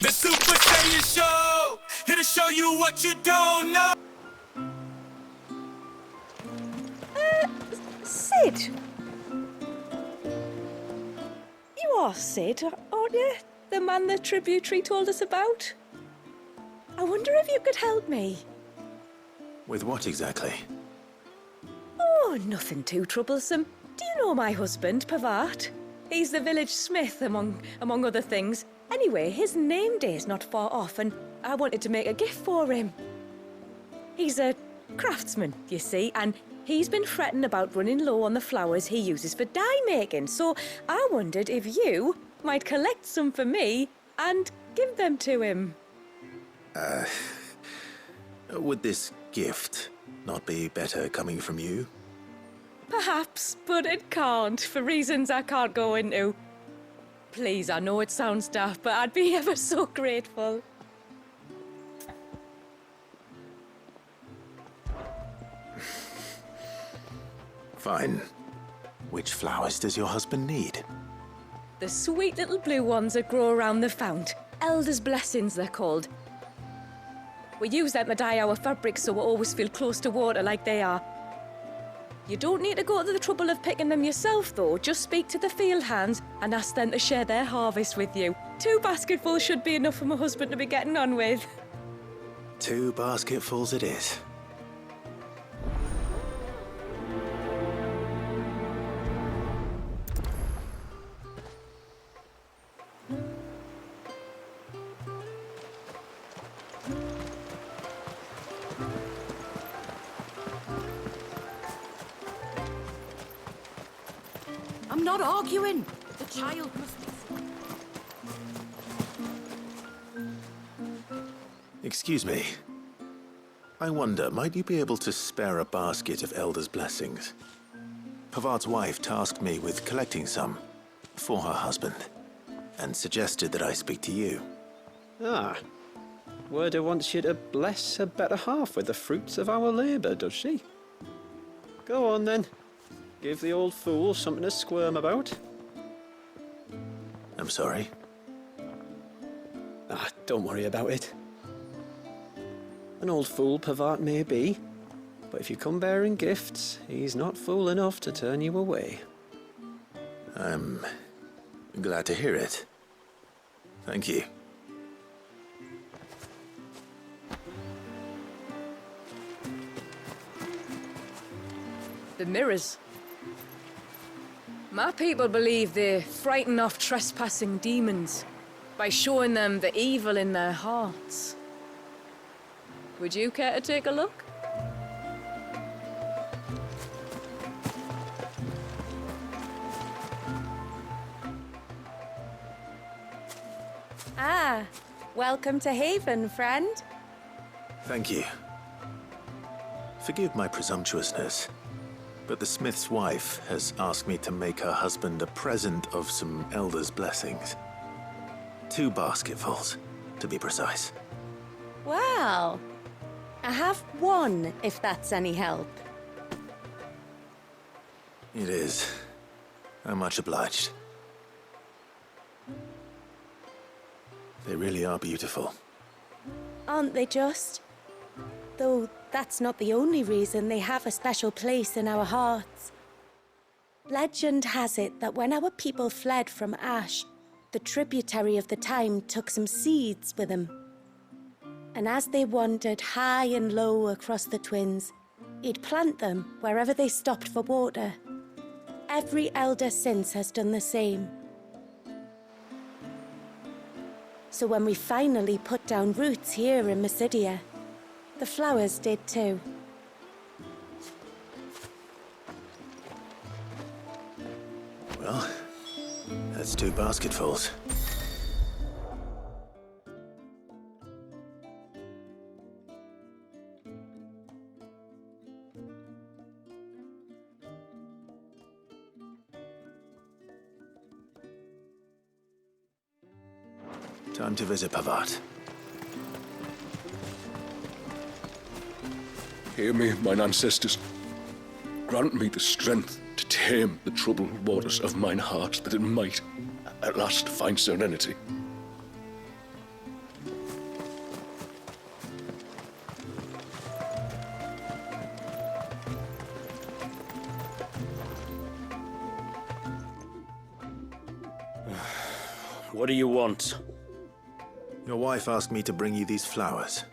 The Super Saiyan Show, here to show you what you don't know. Sid? You are Sid, aren't you? The man the tributary told us about? I wonder if you could help me. With what exactly? Oh, nothing too troublesome. Do you know my husband, Pavat? He's the village smith, among other things. Anyway, his name day's not far off, and I wanted to make a gift for him. He's a craftsman, you see, and he's been fretting about running low on the flowers he uses for dye making, so I wondered if you might collect some for me and give them to him. Would this gift not be better coming from you? Perhaps, but it can't, for reasons I can't go into. Please, I know it sounds daft, but I'd be ever so grateful. Fine. Which flowers does your husband need? The sweet little blue ones that grow around the fount. Elder's blessings, they're called. We use them to dye our fabrics so we always feel close to water like they are. You don't need to go to the trouble of picking them yourself, though. Just speak to the field hands and ask them to share their harvest with you. 2 basketfuls should be enough for my husband to be getting on with. 2 basketfuls it is. I'm not arguing. The child must be... Excuse me. I wonder, might you be able to spare a basket of Elder's blessings? Pavart's wife tasked me with collecting some for her husband, and suggested that I speak to you. Ah. Werda wants you to bless her better half with the fruits of our labour, does she? Go on then. Give the old fool something to squirm about. I'm sorry. Ah, don't worry about it. An old fool Pavart may be, but if you come bearing gifts, he's not fool enough to turn you away. I'm glad to hear it. Thank you. The mirrors. My people believe they frighten off trespassing demons by showing them the evil in their hearts. Would you care to take a look? Ah, welcome to Haven, friend. Thank you. Forgive my presumptuousness, but the smith's wife has asked me to make her husband a present of some Elder's blessings. 2 basketfuls, to be precise. Well, I have 1, if that's any help. It is. I'm much obliged. They really are beautiful. Aren't they just? Though that's not the only reason they have a special place in our hearts. Legend has it that when our people fled from Ash, the tributary of the time took some seeds with them. And as they wandered high and low across the Twins, he'd plant them wherever they stopped for water. Every elder since has done the same. So when we finally put down roots here in Mysidia, the flowers did too. Well, that's 2 basketfuls. Time to visit Pavart. Hear me, mine ancestors. Grant me the strength to tame the troubled waters of mine heart, that it might at last find serenity. What do you want? Your wife asked me to bring you these flowers.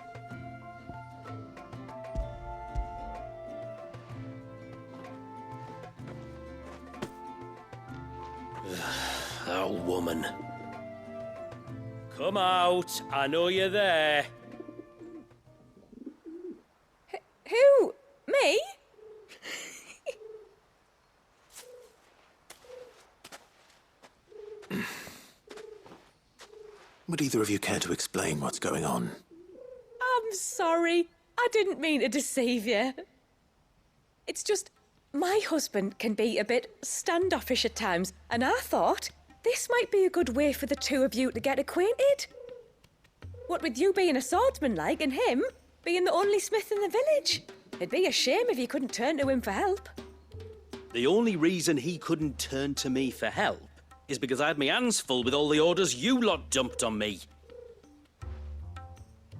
That woman. Come out. I know you're there. Who? Me? Would either of you care to explain what's going on? I'm sorry. I didn't mean to deceive you. It's just, my husband can be a bit standoffish at times, and I thought this might be a good way for the two of you to get acquainted. What with you being a swordsman like, and him being the only smith in the village. It'd be a shame if you couldn't turn to him for help. The only reason he couldn't turn to me for help is because I had my hands full with all the orders you lot dumped on me.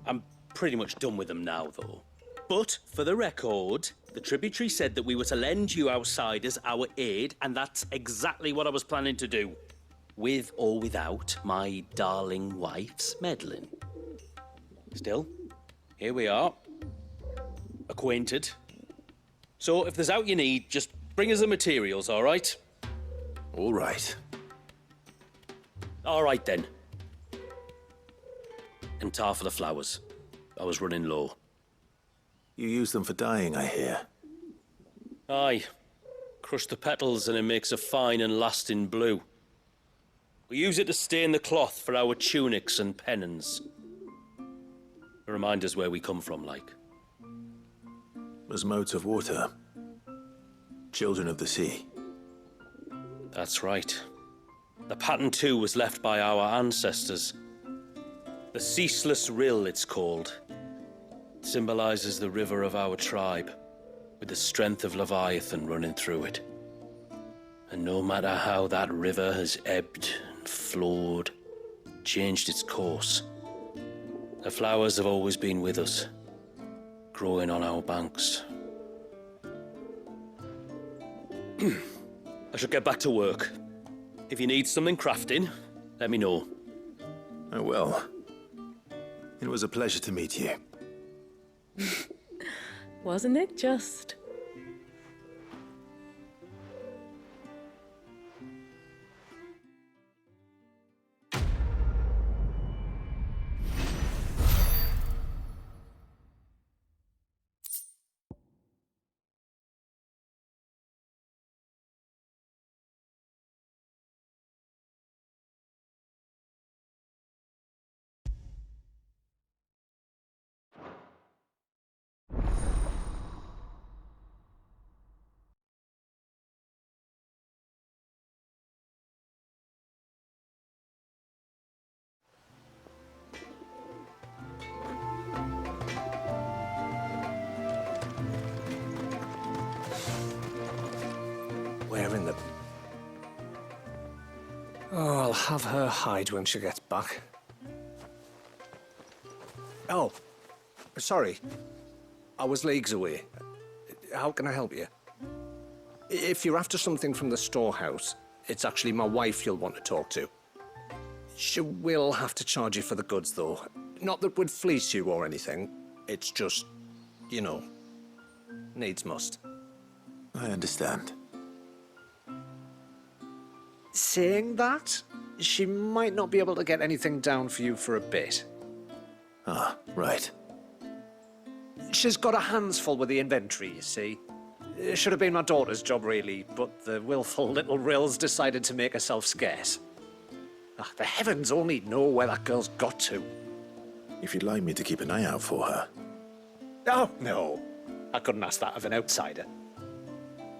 I'm pretty much done with them now, though. But, for the record, the tributary said that we were to lend you outsiders our aid, and that's exactly what I was planning to do. With or without my darling wife's meddling. Still, here we are. Acquainted. So, if there's out you need, just bring us the materials, all right? All right. All right, then. And tar for the flowers. I was running low. You use them for dyeing, I hear. Aye. Crush the petals and it makes a fine and lasting blue. We use it to stain the cloth for our tunics and pennons. To remind us where we come from, like. As modes of water. Children of the sea. That's right. The pattern, too, was left by our ancestors. The Ceaseless Rill, it's called. It symbolizes the river of our tribe, with the strength of Leviathan running through it. And no matter how that river has ebbed and flowed, changed its course, the flowers have always been with us, growing on our banks. I should get back to work. If you need something crafting, let me know. Oh, well. It was a pleasure to meet you. Wasn't it just? Where in the... Oh, I'll have her hide when she gets back. Oh, sorry. I was leagues away. How can I help you? If you're after something from the storehouse, it's actually my wife you'll want to talk to. She will have to charge you for the goods, though. Not that we'd fleece you or anything. It's just, you know, needs must. I understand. Saying that, she might not be able to get anything down for you for a bit. Ah, right. She's got her hands full with the inventory, you see. It should have been my daughter's job, really, but the willful little Rills decided to make herself scarce. Ah, the heavens only know where that girl's got to. If you'd like me to keep an eye out for her. Oh, no. I couldn't ask that of an outsider.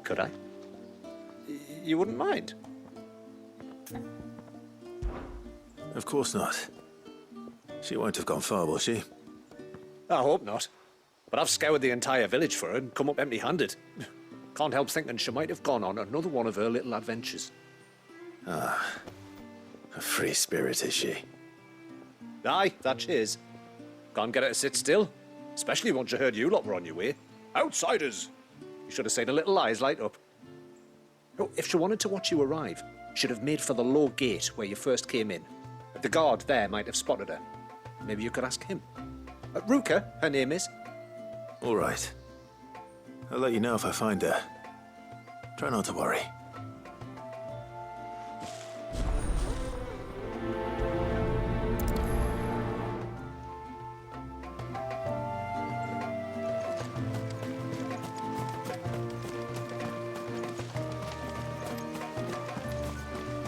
Could I? You wouldn't mind? Of course not. She won't have gone far, will she? I hope not. But I've scoured the entire village for her and come up empty-handed. Can't help thinking she might have gone on another one of her little adventures. Ah. A free spirit, is she? Aye, that she is. Can't get her to sit still. Especially once you heard you lot were on your way. Outsiders! You should have seen her little eyes light up. Oh, if she wanted to watch you arrive, she'd have made for the low gate where you first came in. The guard there might have spotted her. Maybe you could ask him. Ruka, her name is. All right. I'll let you know if I find her. Try not to worry.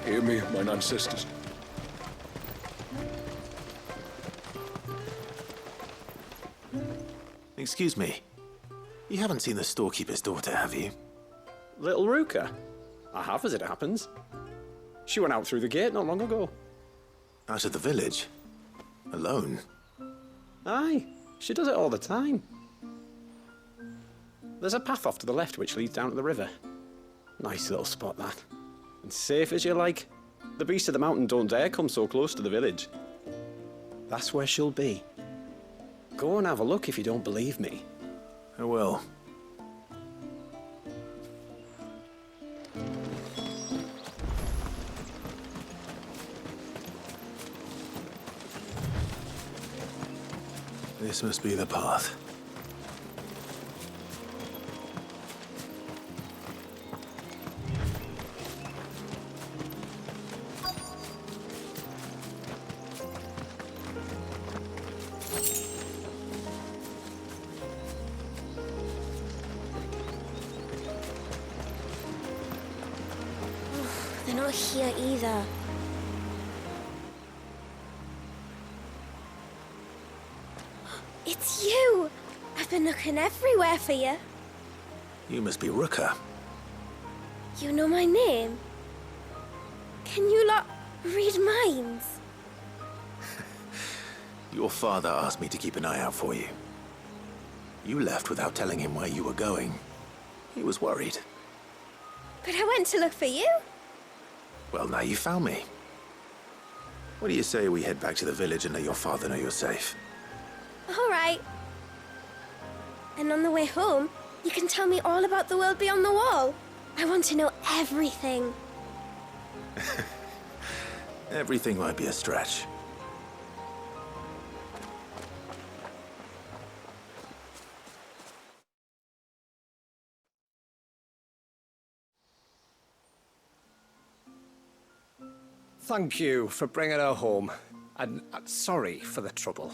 Hear me, mine ancestors. Excuse me. You haven't seen the storekeeper's daughter, have you? Little Ruka? I have, as it happens. She went out through the gate not long ago. Out of the village? Alone? Aye, she does it all the time. There's a path off to the left which leads down to the river. Nice little spot, that. And safe as you like. The beasts of the mountain don't dare come so close to the village. That's where she'll be. Go and have a look if you don't believe me. I will. This must be the path. They're not here either. It's you! I've been looking everywhere for you. You must be Ruka. You know my name? Can you lot read minds? Your father asked me to keep an eye out for you. You left without telling him where you were going. He was worried. But I went to look for you. Well, now you found me. What do you say we head back to the village and let your father know you're safe? All right. And on the way home, you can tell me all about the world beyond the wall. I want to know everything. Everything might be a stretch. Thank you for bringing her home. And sorry for the trouble.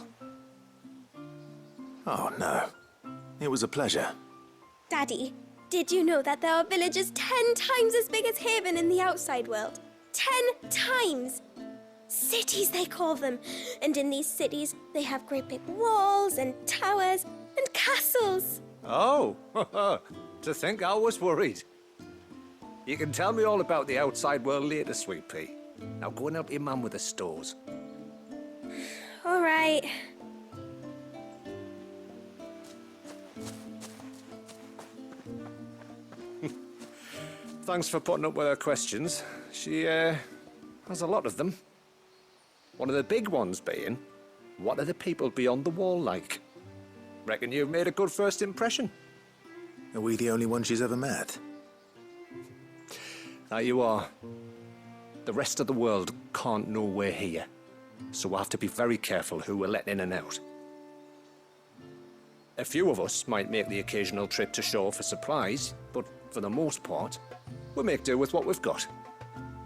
Oh, no. It was a pleasure. Daddy, did you know that there are villages 10 times as big as Haven in the outside world? 10 times! Cities, they call them. And in these cities, they have great big walls and towers and castles. Oh, to think I was worried. You can tell me all about the outside world later, Sweet Pea. Now go and help your mum with the stores. All right. Thanks for putting up with her questions. She, has a lot of them. One of the big ones being, what are the people beyond the wall like? Reckon you've made a good first impression. Are we the only ones she's ever met? Now you are. The rest of the world can't know we're here, so we'll have to be very careful who we're letting in and out. A few of us might make the occasional trip to shore for supplies, but for the most part, we'll make do with what we've got,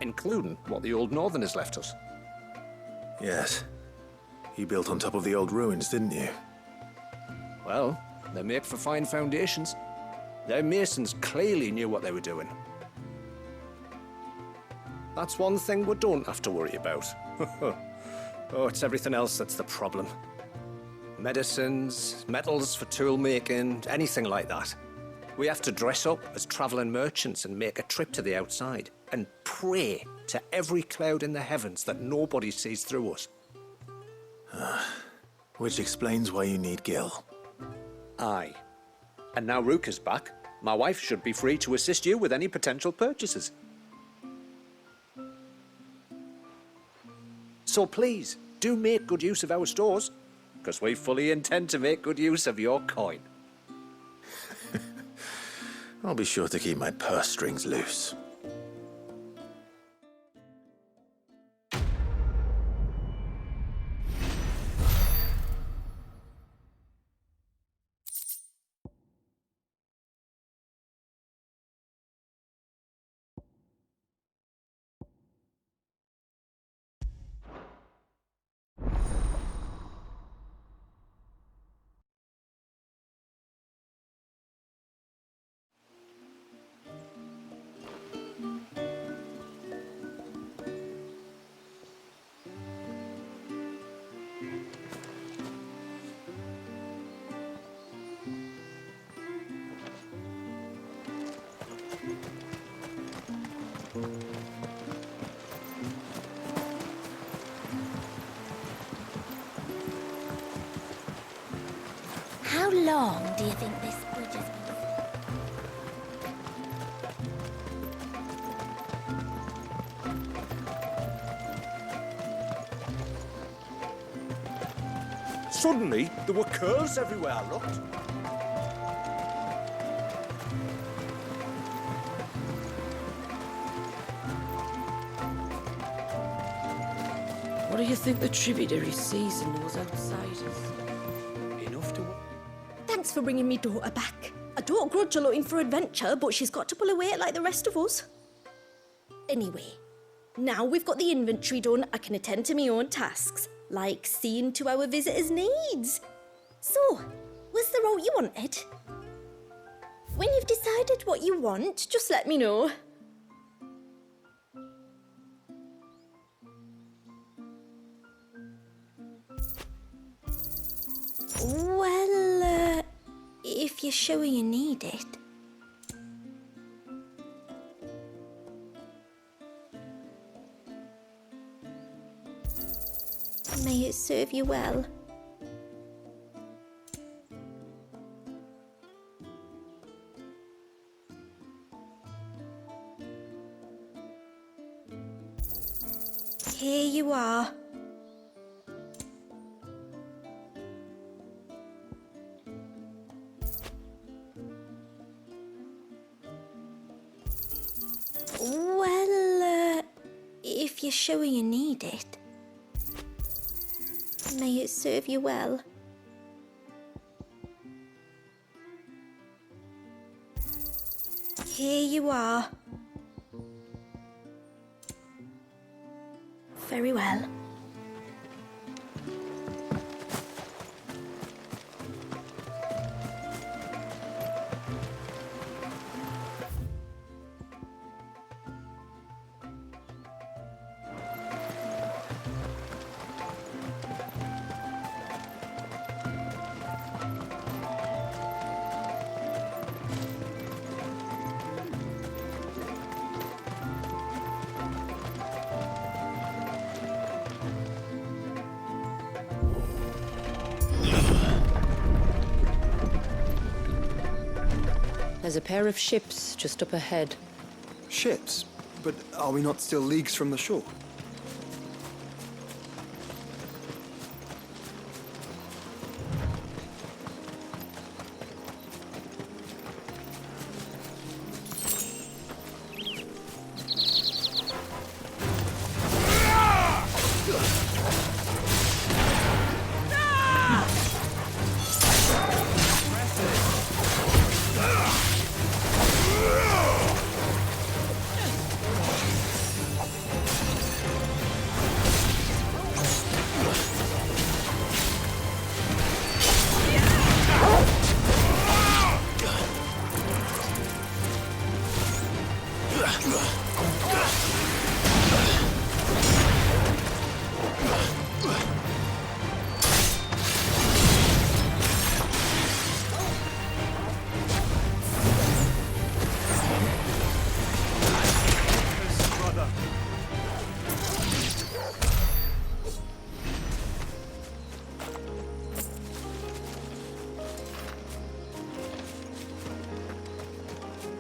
including what the old Northerners left us. Yes. You built on top of the old ruins, didn't you? Well, they make for fine foundations. Their masons clearly knew what they were doing. That's one thing we don't have to worry about. Oh, it's everything else that's the problem. Medicines, metals for tool making, anything like that. We have to dress up as travelling merchants and make a trip to the outside and pray to every cloud in the heavens that nobody sees through us. Which explains why you need Gil. Aye. And now Ruka's back, my wife should be free to assist you with any potential purchases. So please, do make good use of our stores, because we fully intend to make good use of your coin. I'll be sure to keep my purse strings loose. How long do you think this bridge has been? Suddenly, there were curls everywhere I looked. What do you think the tributary sees in those outsiders? Enough to... Thanks for bringing me daughter back. I don't grudge her looking for adventure, but she's got to pull her weight like the rest of us. Anyway, now we've got the inventory done, I can attend to my own tasks, like seeing to our visitors' needs. So, what's the route you wanted? When you've decided what you want, just let me know. Well, if you're sure you need it. May it serve you well. Here you are. Well, if you're sure you need it. May it serve you well. Here you are. Very well. There's a pair of ships just up ahead. Ships? But are we not still leagues from the shore?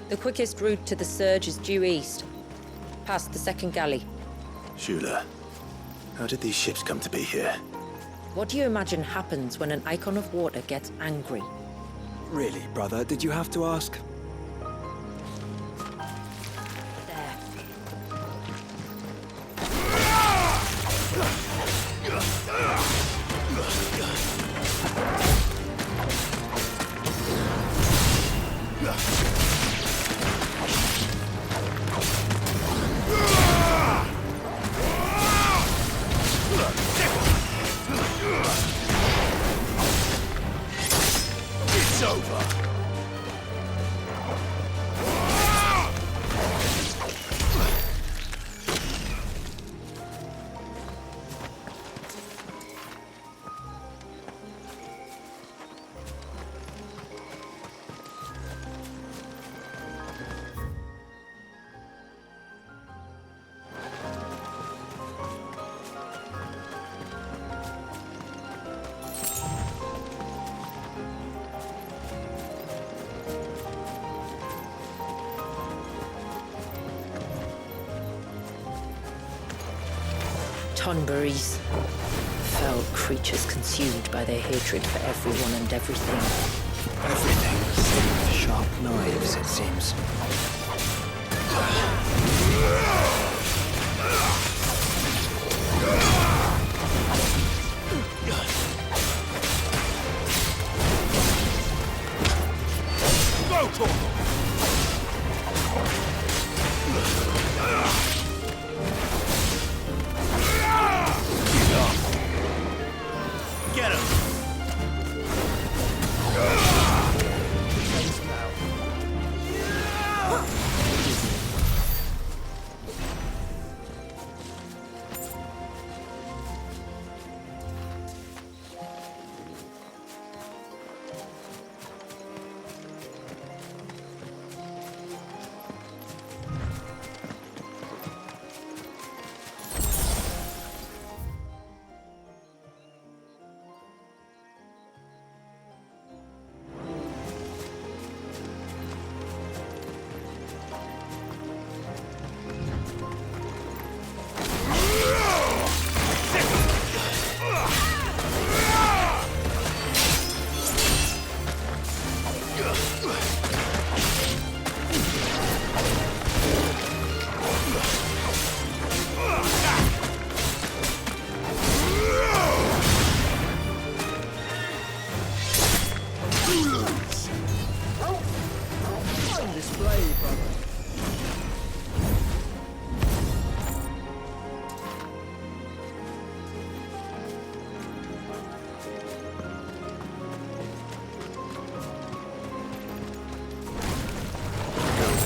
The quickest route to the surge is due east, past the second galley. Shula, how did these ships come to be here? What do you imagine happens when an Eikon of Water gets angry? Really, brother, did you have to ask? There. It's over. Tonberries. Foul creatures consumed by their hatred for everyone and everything. Everything save sharp knives, it seems. Get him!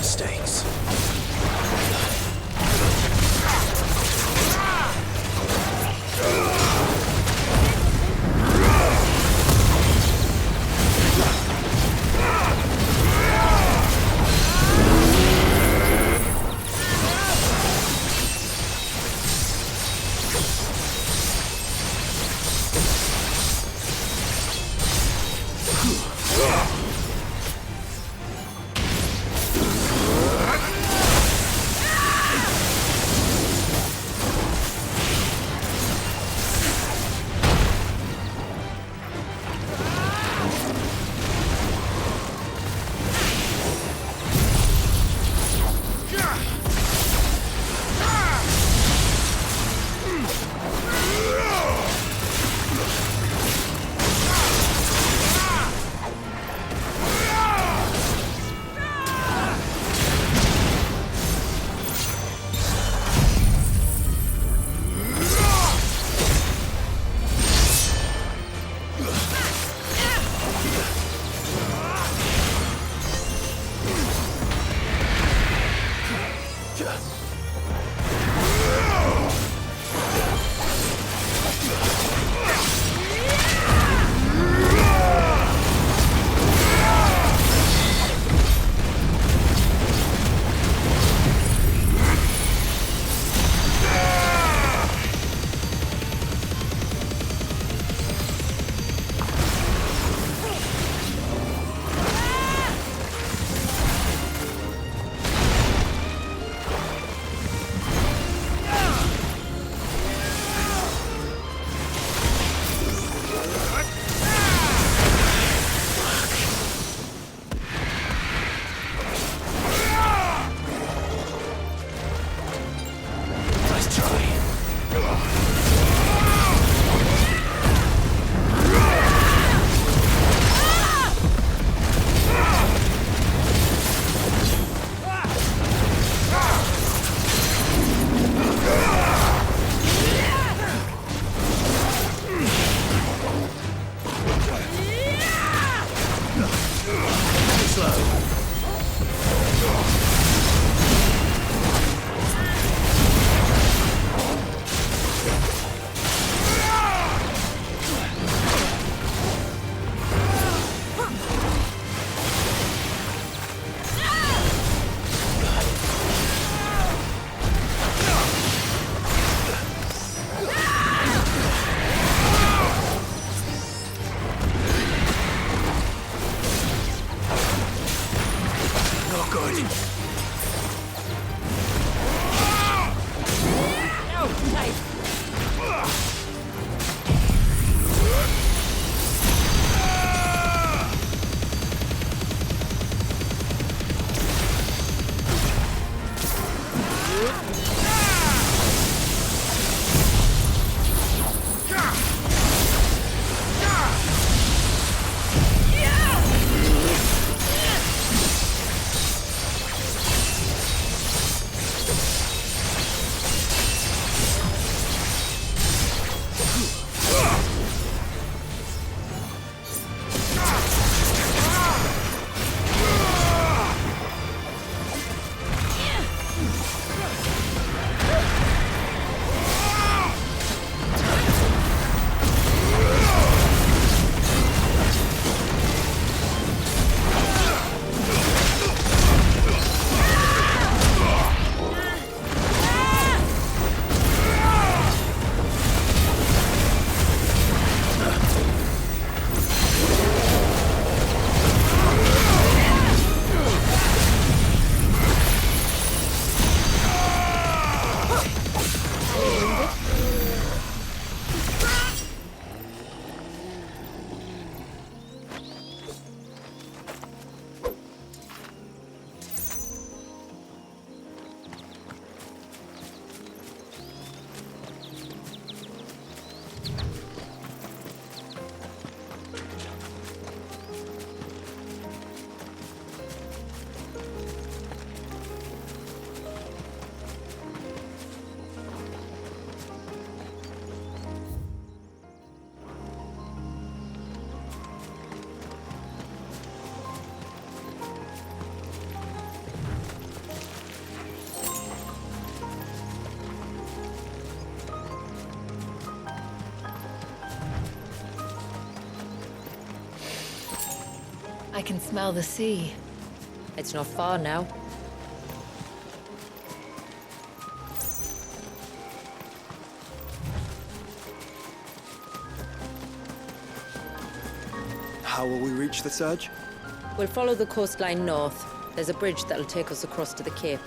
Mistakes. I can smell the sea. It's not far now. How will we reach the surge? We'll follow the coastline north. There's a bridge that'll take us across to the cape.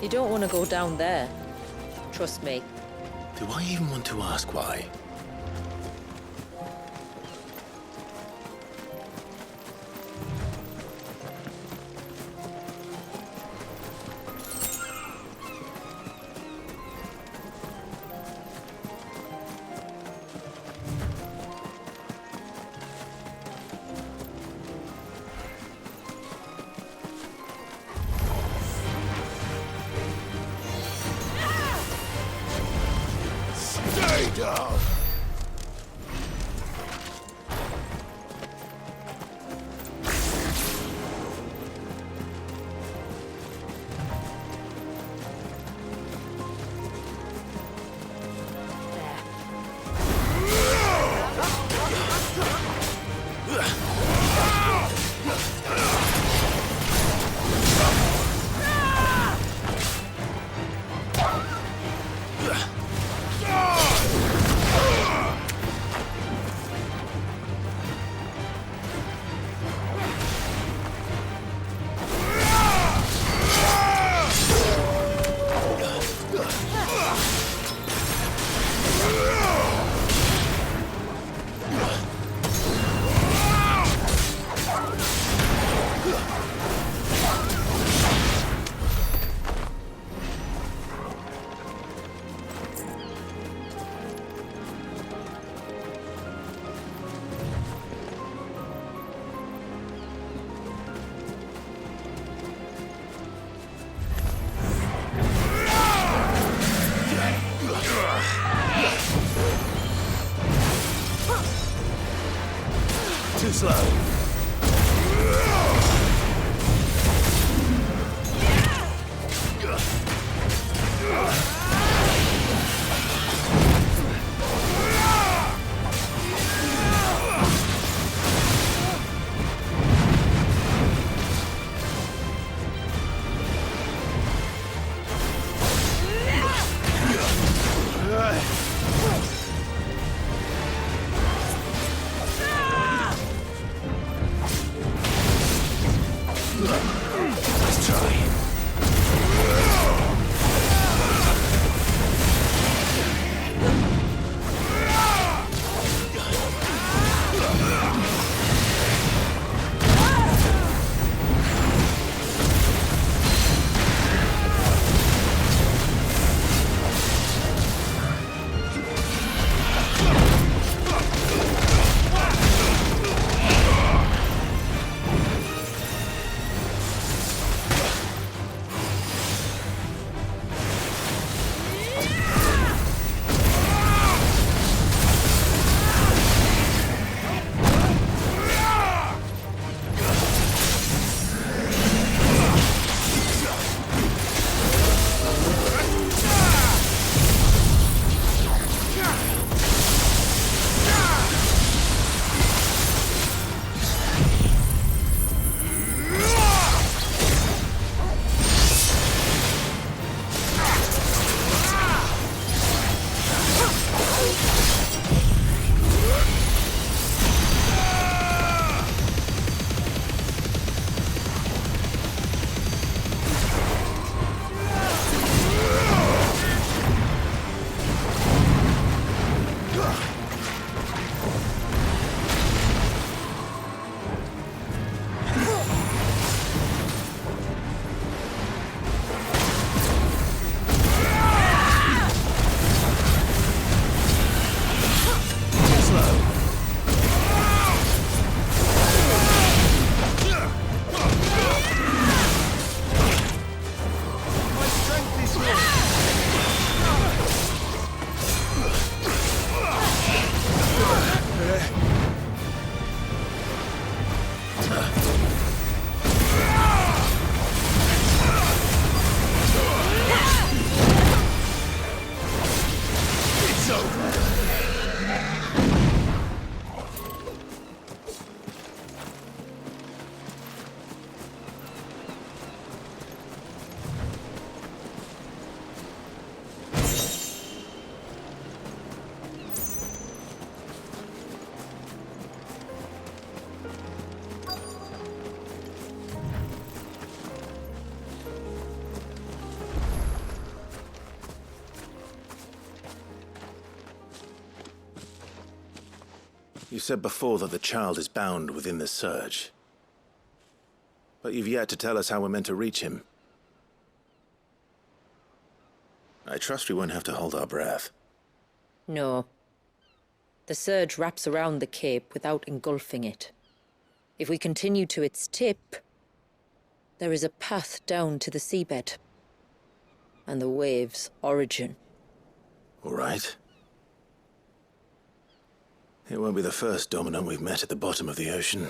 You don't want to go down there. Trust me. Do I even want to ask why? Stay down! Too slow. Let's try. You said before that the child is bound within the surge. But you've yet to tell us how we're meant to reach him. I trust we won't have to hold our breath. No. The surge wraps around the cape without engulfing it. If we continue to its tip, there is a path down to the seabed. And the wave's origin. All right. It won't be the first Dominant we've met at the bottom of the ocean.